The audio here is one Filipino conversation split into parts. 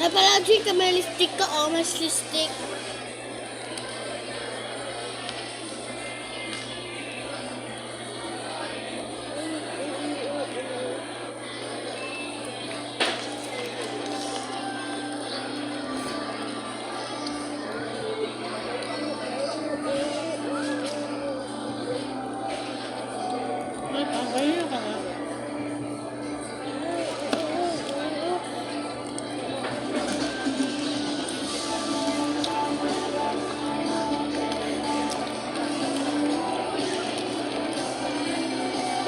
Ay, palagi ka may lipstick ka. Oh, may lipstick.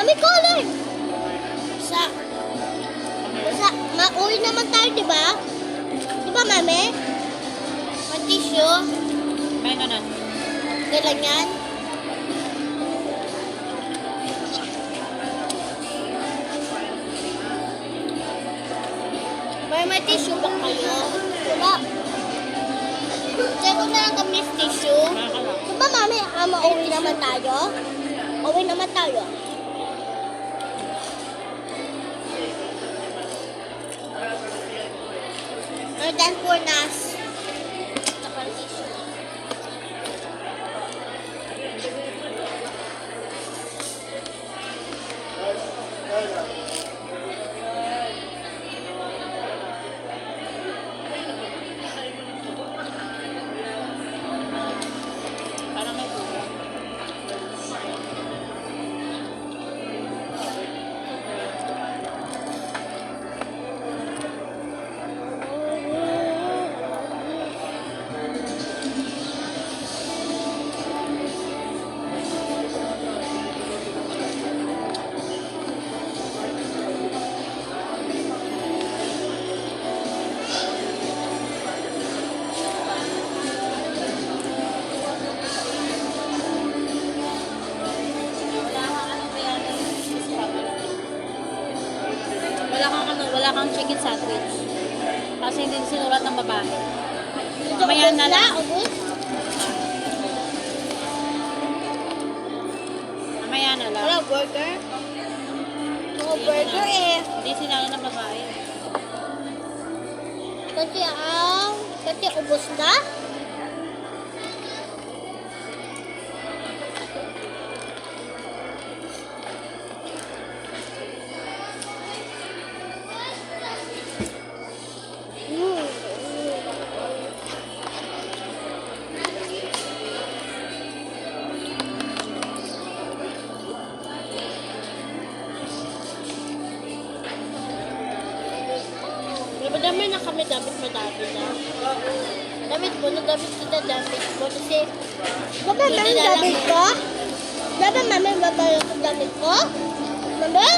Mami, color! Mauwi naman tayo, di ba? Di ba, Mami? May tissue? May ganun. Kailan yan? May tissue ba kayo? Diba? Check ko na lang kami ng tissue. Diba, Mami? Mauwi naman tayo? Uwi naman tayo. More than 4 nas. Parang may buwan. Wala kang chicken sandwich. Kasi hindi sinulat ng babae. Mamaya na lang. Mamaya na lang. Wala burger? Mga burger eh. Hindi sinala ng babae. Kasi ubos na? Madami na kami madami na. Damit mo, nagamit kita damit mo. Kasi, baba mami damit ko? Baba mami, baba yung damit ko? Mami?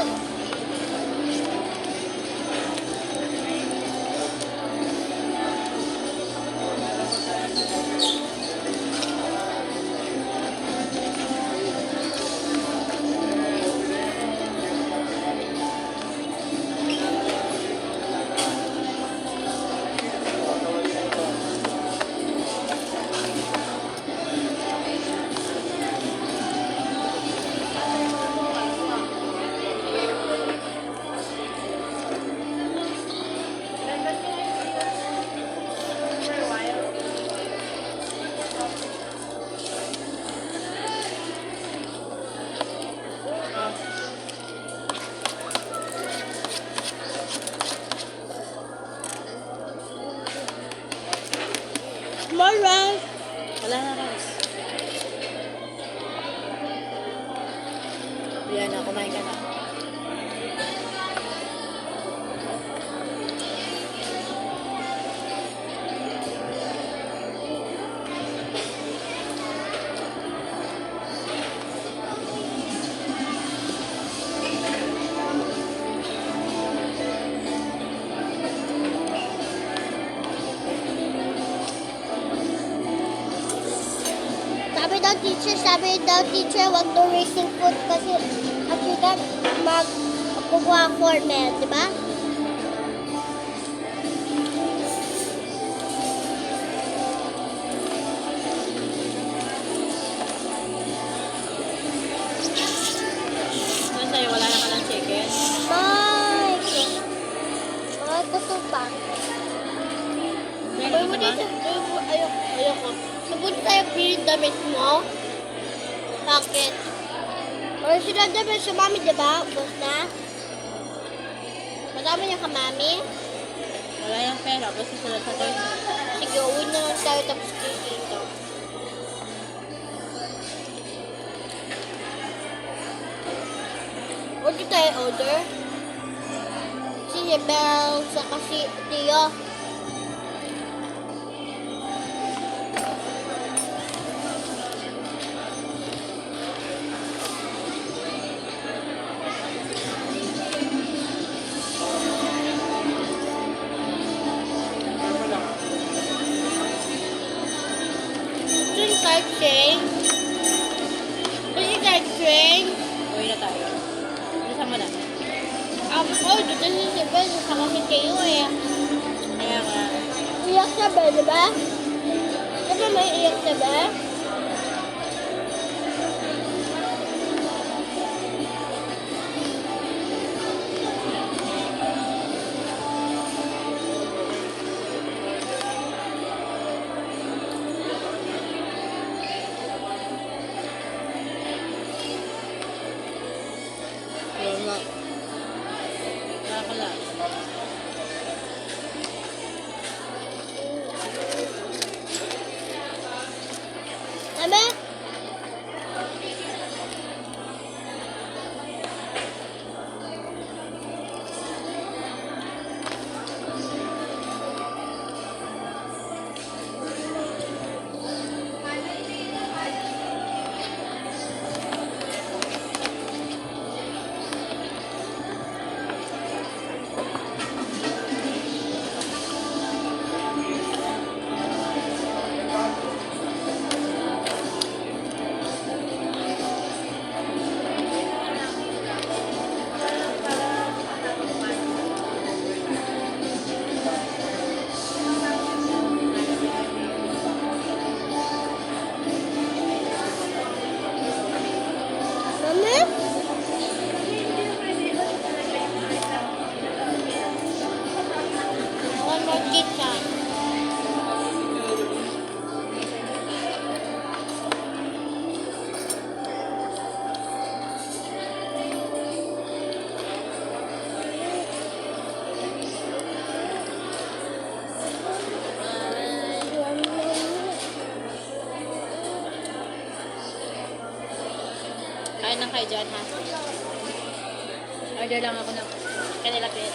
More rice. Wala na rice. Yan na, kumain ka na. Sabi daw teacher, wag to racing food kasi actually magkukuha corner, di ba? Ano sa'yo, wala na ka ng chicken? Ay, ito pa. Sabay mo dito. Ayoko. Sabay tayo pilit damit mo. Bakit? Wala sila damit sa mami, diba? Ubus na. Madami niya ka, mami. Wala yung pera. Basta sila sa toy. Sige, uwi na lang tayo tapos dito. Order tayo, order. Si Belle, saka si Tio. Train card train. Train card train. Uwi na tayo. Bilisan mo na. Dito si Belle, saka si Tio eh. Kaya ka. Iyak siya ba, diba? Diba may iyak siya ba? Wala. Wala. Mami? Mami? One more kitchen. Kain lang kayo dyan, ha? Order lang ako ng kanila pet.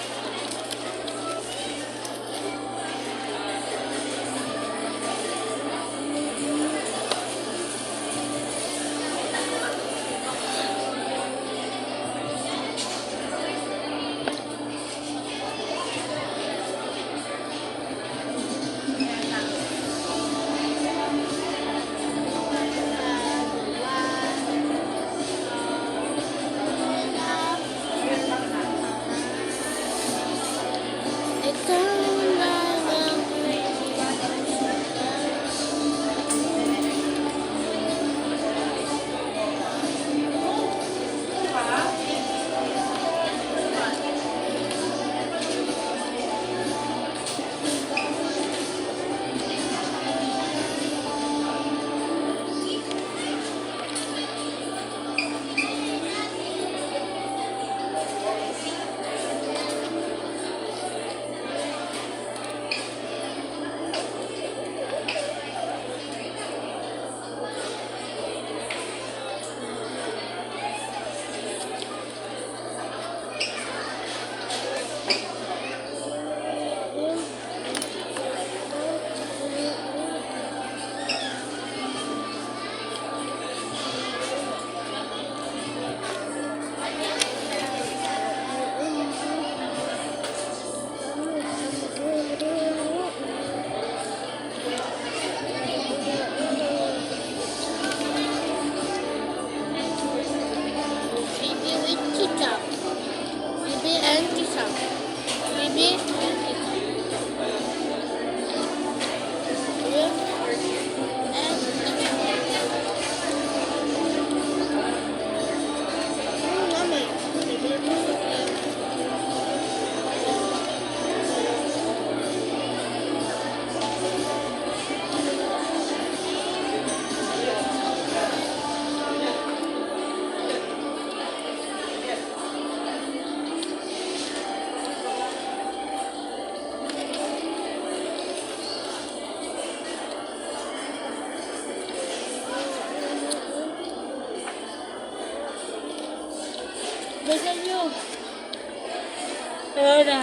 Ayun na.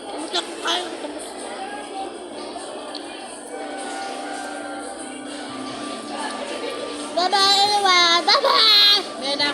Kamusta ka kayo? Bye-bye, everyone! Bye-bye! May na